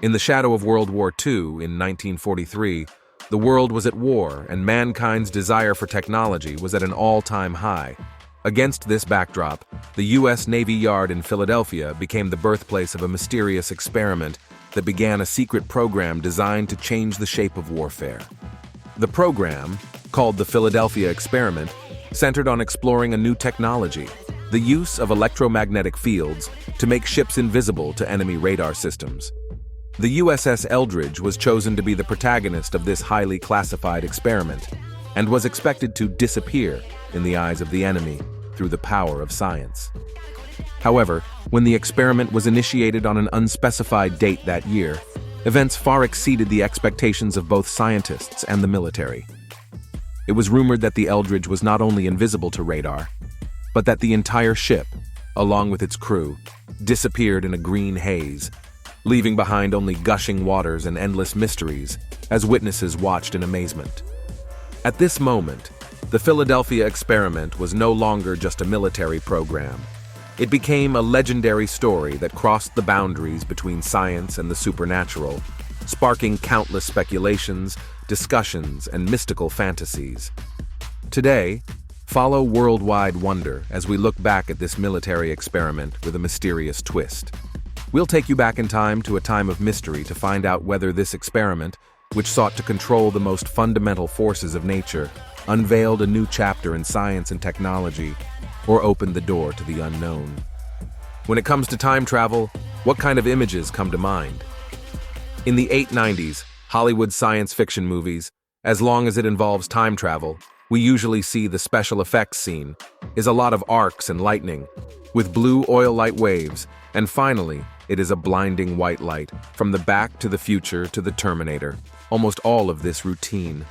In the shadow of World War II in 1943, the world was at war and mankind's desire for technology was at an all-time high. Against this backdrop, the U.S. Navy Yard in Philadelphia became the birthplace of a mysterious experiment that began a secret program designed to change the shape of warfare. The program, called the Philadelphia Experiment, centered on exploring a new technology, the use of electromagnetic fields to make ships invisible to enemy radar systems. The USS Eldridge was chosen to be the protagonist of this highly classified experiment and was expected to disappear in the eyes of the enemy through the power of science. However, when the experiment was initiated on an unspecified date that year, events far exceeded the expectations of both scientists and the military. It was rumored that the Eldridge was not only invisible to radar, but that the entire ship, along with its crew, disappeared in a green haze, leaving behind only gushing waters and endless mysteries as witnesses watched in amazement. At this moment, the Philadelphia Experiment was no longer just a military program. It became a legendary story that crossed the boundaries between science and the supernatural, sparking countless speculations, discussions, and mystical fantasies. Today, follow worldwide wonder as we look back at this military experiment with a mysterious twist. We'll take you back in time to a time of mystery to find out whether this experiment, which sought to control the most fundamental forces of nature, unveiled a new chapter in science and technology, or opened the door to the unknown. When it comes to time travel, what kind of images come to mind? In the 890s, Hollywood science fiction movies, as long as it involves time travel, we usually see the special effects scene is a lot of arcs and lightning, with blue oil light waves, and finally, it is a blinding white light, from the Back to the Future to the Terminator, almost all of this routine.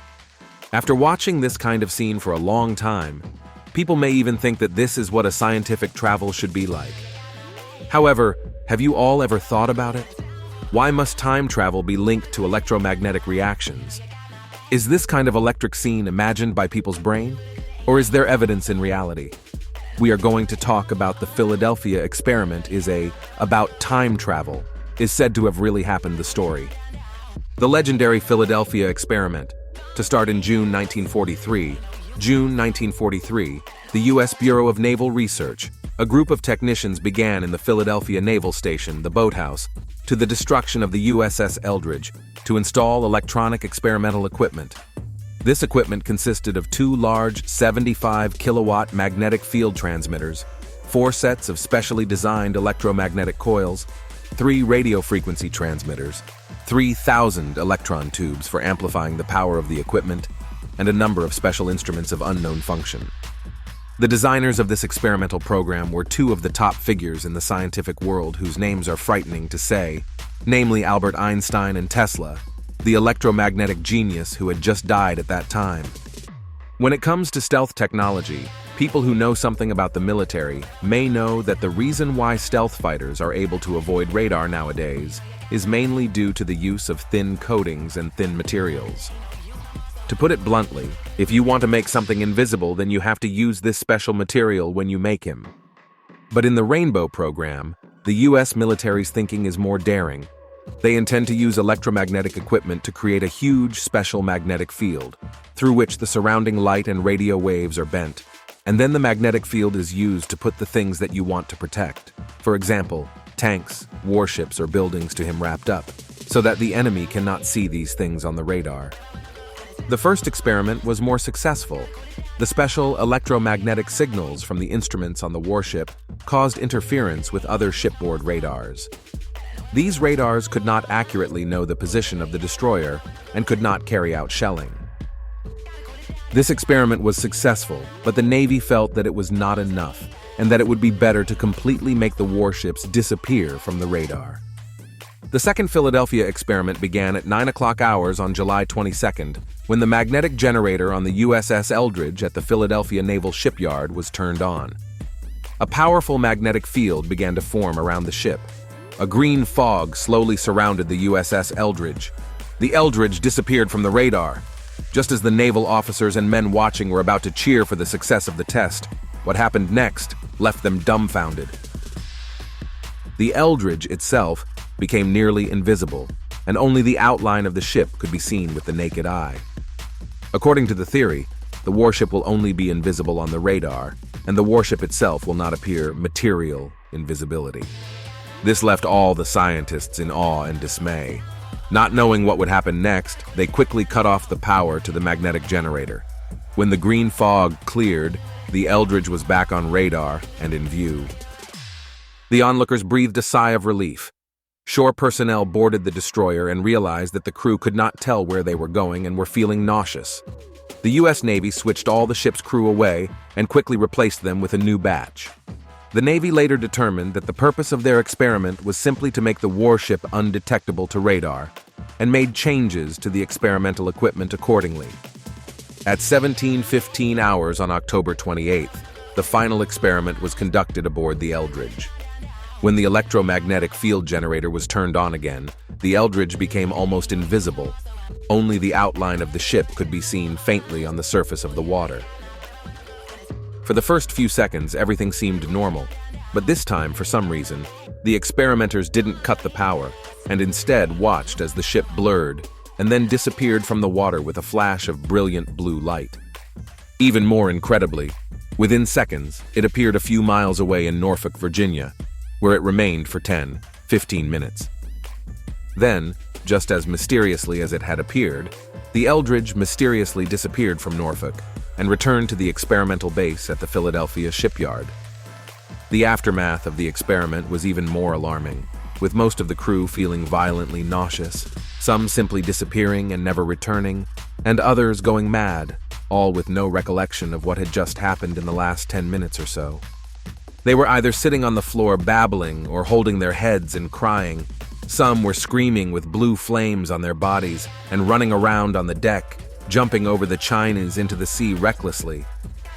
After watching this kind of scene for a long time, people may even think that this is what a scientific travel should be like. However, have you all ever thought about it? Why must time travel be linked to electromagnetic reactions? Is this kind of electric scene imagined by people's brain? Or is there evidence in reality? We are going to talk about the Philadelphia Experiment about time travel, is said to have really happened the story. The legendary Philadelphia Experiment, to start in June 1943, the U.S. Bureau of Naval Research, a group of technicians began in the Philadelphia Naval Station, the boathouse, to the destruction of the USS Eldridge, to install electronic experimental equipment. This equipment consisted of 2 large 75-kilowatt magnetic field transmitters, 4 sets of specially designed electromagnetic coils, 3 radio frequency transmitters, 3,000 electron tubes for amplifying the power of the equipment, and a number of special instruments of unknown function. The designers of this experimental program were 2 of the top figures in the scientific world whose names are frightening to say, namely Albert Einstein and Tesla, the electromagnetic genius who had just died at that time. When it comes to stealth technology, people who know something about the military may know that the reason why stealth fighters are able to avoid radar nowadays is mainly due to the use of thin coatings and thin materials. To put it bluntly, if you want to make something invisible, then you have to use this special material when you make him. But in the Rainbow program, the US military's thinking is more daring. They intend to use electromagnetic equipment to create a huge special magnetic field, through which the surrounding light and radio waves are bent, and then the magnetic field is used to put the things that you want to protect. For example, tanks, warships, or buildings to him wrapped up, so that the enemy cannot see these things on the radar. The first experiment was more successful. The special electromagnetic signals from the instruments on the warship caused interference with other shipboard radars. These radars could not accurately know the position of the destroyer and could not carry out shelling. This experiment was successful, but the Navy felt that it was not enough and that it would be better to completely make the warships disappear from the radar. The second Philadelphia experiment began at 9 o'clock hours on July 22nd, when the magnetic generator on the USS Eldridge at the Philadelphia Naval Shipyard was turned on. A powerful magnetic field began to form around the ship. A green fog slowly surrounded the USS Eldridge. The Eldridge disappeared from the radar. Just as the naval officers and men watching were about to cheer for the success of the test, what happened next left them dumbfounded. The Eldridge itself became nearly invisible, and only the outline of the ship could be seen with the naked eye. According to the theory, the warship will only be invisible on the radar, and the warship itself will not appear material invisibility. This left all the scientists in awe and dismay. Not knowing what would happen next, they quickly cut off the power to the magnetic generator. When the green fog cleared, the Eldridge was back on radar and in view. The onlookers breathed a sigh of relief. Shore personnel boarded the destroyer and realized that the crew could not tell where they were going and were feeling nauseous. The U.S. Navy switched all the ship's crew away and quickly replaced them with a new batch. The Navy later determined that the purpose of their experiment was simply to make the warship undetectable to radar, and made changes to the experimental equipment accordingly. At 17:15 hours on October 28th, the final experiment was conducted aboard the Eldridge. When the electromagnetic field generator was turned on again, the Eldridge became almost invisible. Only the outline of the ship could be seen faintly on the surface of the water. For the first few seconds, everything seemed normal, but this time, for some reason, the experimenters didn't cut the power, and instead watched as the ship blurred and then disappeared from the water with a flash of brilliant blue light. Even more incredibly, within seconds, it appeared a few miles away in Norfolk, Virginia, where it remained for 10-15 minutes. Then, just as mysteriously as it had appeared, the Eldridge mysteriously disappeared from Norfolk and returned to the experimental base at the Philadelphia shipyard. The aftermath of the experiment was even more alarming, with most of the crew feeling violently nauseous, some simply disappearing and never returning, and others going mad, all with no recollection of what had just happened in the last 10 minutes or so. They were either sitting on the floor babbling or holding their heads and crying. Some were screaming with blue flames on their bodies and running around on the deck, jumping over the chines into the sea recklessly.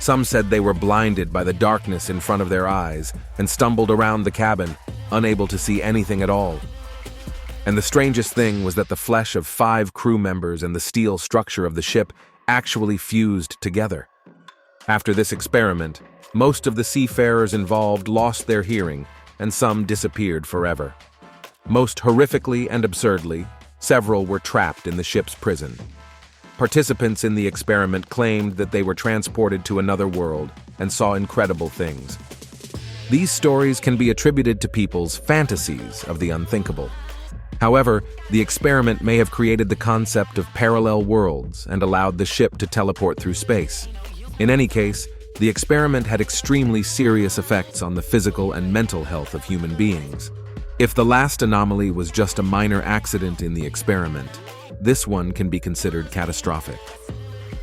Some said they were blinded by the darkness in front of their eyes and stumbled around the cabin, unable to see anything at all. And the strangest thing was that the flesh of 5 crew members and the steel structure of the ship actually fused together. After this experiment, most of the seafarers involved lost their hearing, and some disappeared forever. Most horrifically and absurdly, several were trapped in the ship's prison. Participants in the experiment claimed that they were transported to another world and saw incredible things. These stories can be attributed to people's fantasies of the unthinkable. However, the experiment may have created the concept of parallel worlds and allowed the ship to teleport through space. In any case, the experiment had extremely serious effects on the physical and mental health of human beings. If the last anomaly was just a minor accident in the experiment, this one can be considered catastrophic.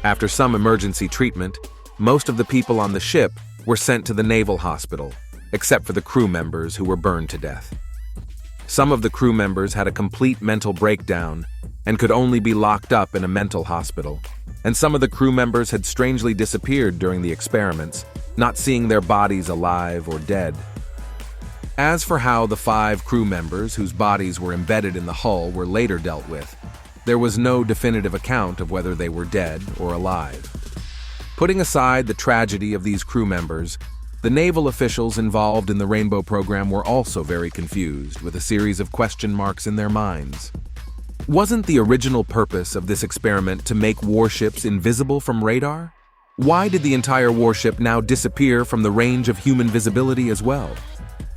After some emergency treatment, most of the people on the ship were sent to the naval hospital, except for the crew members who were burned to death. Some of the crew members had a complete mental breakdown and could only be locked up in a mental hospital, and some of the crew members had strangely disappeared during the experiments, not seeing their bodies alive or dead. As for how the 5 crew members whose bodies were embedded in the hull were later dealt with, there was no definitive account of whether they were dead or alive. Putting aside the tragedy of these crew members, the naval officials involved in the Rainbow program were also very confused, with a series of question marks in their minds. Wasn't the original purpose of this experiment to make warships invisible from radar? Why did the entire warship now disappear from the range of human visibility as well?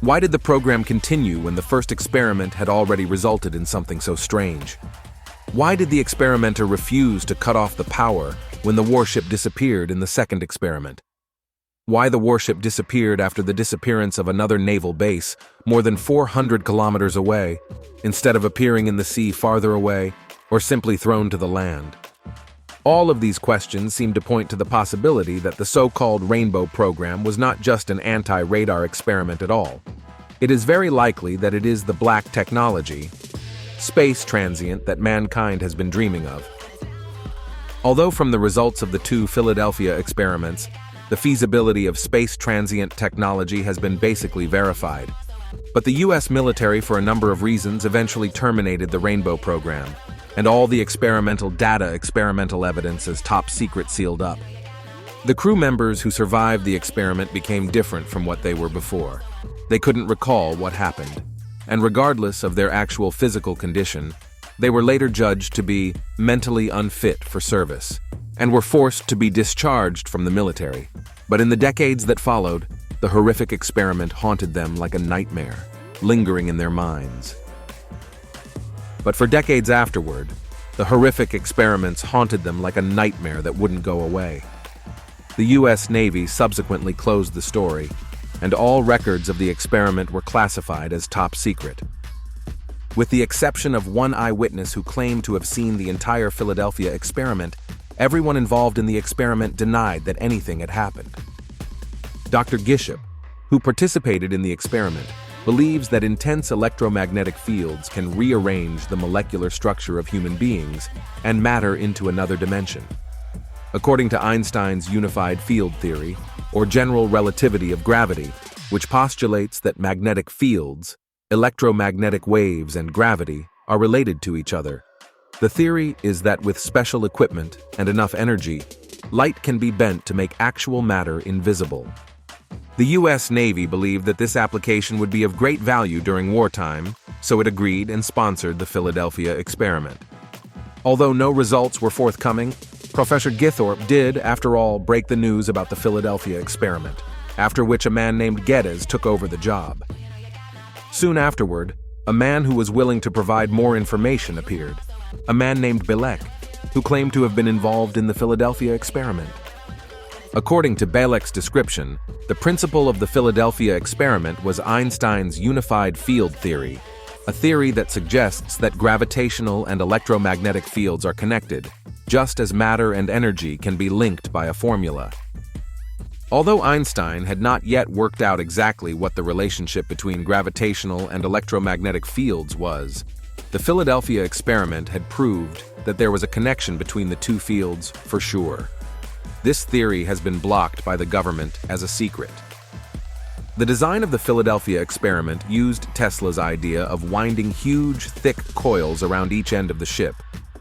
Why did the program continue when the first experiment had already resulted in something so strange? Why did the experimenter refuse to cut off the power when the warship disappeared in the second experiment? Why the warship disappeared after the disappearance of another naval base more than 400 kilometers away, instead of appearing in the sea farther away or simply thrown to the land? All of these questions seem to point to the possibility that the so-called Rainbow program was not just an anti-radar experiment at all. It is very likely that it is the black technology, space transient, that mankind has been dreaming of. Although from the results of the 2 Philadelphia experiments, the feasibility of space transient technology has been basically verified, but the U.S. military, for a number of reasons, eventually terminated the Rainbow program, and all the experimental evidence as top secret sealed up. The crew members who survived the experiment became different from what they were before. They couldn't recall what happened. and regardless of their actual physical condition, they were later judged to be mentally unfit for service and were forced to be discharged from the military. But in the decades that followed, the horrific experiment haunted them like a nightmare, lingering in their minds. But for decades afterward, the horrific experiments haunted them like a nightmare that wouldn't go away. The U.S. Navy subsequently closed the story, and all records of the experiment were classified as top secret. With the exception of one eyewitness who claimed to have seen the entire Philadelphia experiment, everyone involved in the experiment denied that anything had happened. Dr. Gishop, who participated in the experiment, believes that intense electromagnetic fields can rearrange the molecular structure of human beings and matter into another dimension. According to Einstein's unified field theory, or general relativity of gravity, which postulates that magnetic fields, electromagnetic waves, and gravity are related to each other, the theory is that with special equipment and enough energy, light can be bent to make actual matter invisible. The U.S. Navy believed that this application would be of great value during wartime, so it agreed and sponsored the Philadelphia experiment. Although no results were forthcoming, Professor Githorp did, after all, break the news about the Philadelphia experiment, after which a man named Geddes took over the job. Soon afterward, a man who was willing to provide more information appeared, a man named Belek, who claimed to have been involved in the Philadelphia experiment. According to Belek's description, the principle of the Philadelphia experiment was Einstein's unified field theory, a theory that suggests that gravitational and electromagnetic fields are connected, just as matter and energy can be linked by a formula. Although Einstein had not yet worked out exactly what the relationship between gravitational and electromagnetic fields was, the Philadelphia experiment had proved that there was a connection between the two fields for sure. This theory has been blocked by the government as a secret. The design of the Philadelphia experiment used Tesla's idea of winding huge, thick coils around each end of the ship,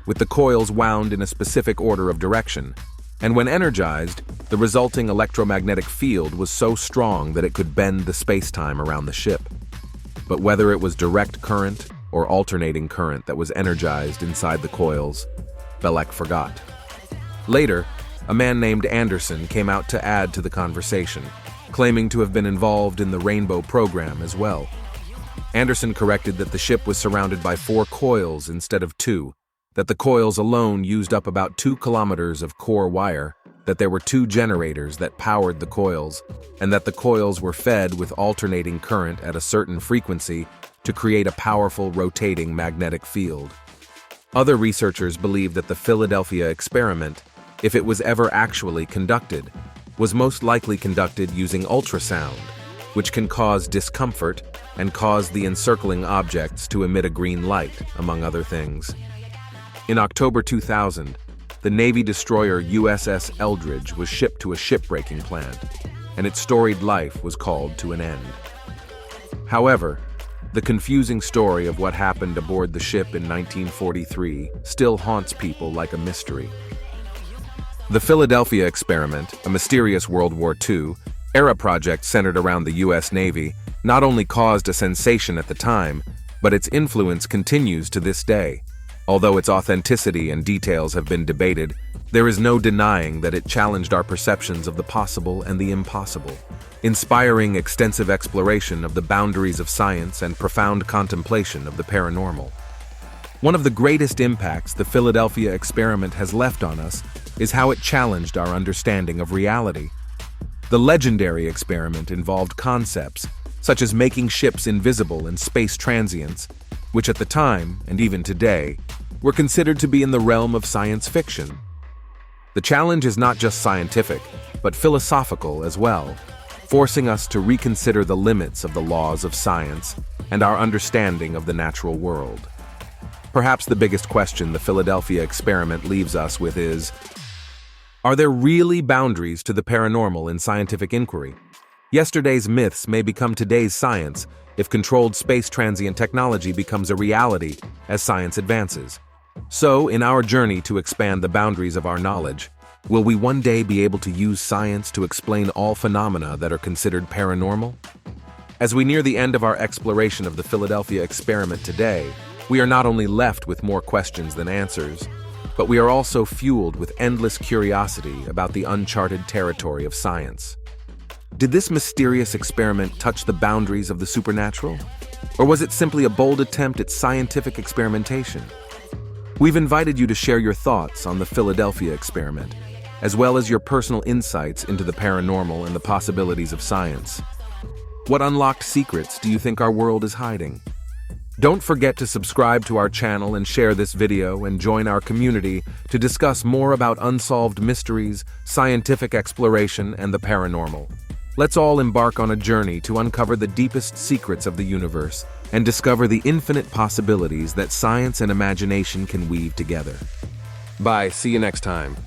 with the coils wound in a specific order of direction, and when energized, the resulting electromagnetic field was so strong that it could bend the space-time around the ship. But whether it was direct current or alternating current that was energized inside the coils, Belek forgot. Later, a man named Anderson came out to add to the conversation, claiming to have been involved in the Rainbow program as well. Anderson corrected that the ship was surrounded by 4 coils instead of 2, that the coils alone used up about 2 kilometers of core wire, that there were 2 generators that powered the coils, and that the coils were fed with alternating current at a certain frequency to create a powerful rotating magnetic field. Other researchers believe that the Philadelphia experiment, if it was ever actually conducted, was most likely conducted using ultrasound, which can cause discomfort and cause the encircling objects to emit a green light, among other things. In October 2000, the Navy destroyer USS Eldridge was shipped to a shipbreaking plant, and its storied life was called to an end. However, the confusing story of what happened aboard the ship in 1943 still haunts people like a mystery. The Philadelphia experiment, a mysterious World War II-era project centered around the U.S. Navy, not only caused a sensation at the time, but its influence continues to this day. Although its authenticity and details have been debated, there is no denying that it challenged our perceptions of the possible and the impossible, inspiring extensive exploration of the boundaries of science and profound contemplation of the paranormal. One of the greatest impacts the Philadelphia experiment has left on us is how it challenged our understanding of reality. The legendary experiment involved concepts such as making ships invisible in space transients, which at the time, and even today, were considered to be in the realm of science fiction. The challenge is not just scientific, but philosophical as well, forcing us to reconsider the limits of the laws of science and our understanding of the natural world. Perhaps the biggest question the Philadelphia experiment leaves us with is, are there really boundaries to the paranormal in scientific inquiry? Yesterday's myths may become today's science if controlled space transient technology becomes a reality as science advances. So, in our journey to expand the boundaries of our knowledge, will we one day be able to use science to explain all phenomena that are considered paranormal? As we near the end of our exploration of the Philadelphia experiment today, we are not only left with more questions than answers, but we are also fueled with endless curiosity about the uncharted territory of science. Did this mysterious experiment touch the boundaries of the supernatural? Or was it simply a bold attempt at scientific experimentation? We've invited you to share your thoughts on the Philadelphia experiment, as well as your personal insights into the paranormal and the possibilities of science. What unlocked secrets do you think our world is hiding? Don't forget to subscribe to our channel and share this video and join our community to discuss more about unsolved mysteries, scientific exploration, and the paranormal. Let's all embark on a journey to uncover the deepest secrets of the universe and discover the infinite possibilities that science and imagination can weave together. Bye, see you next time.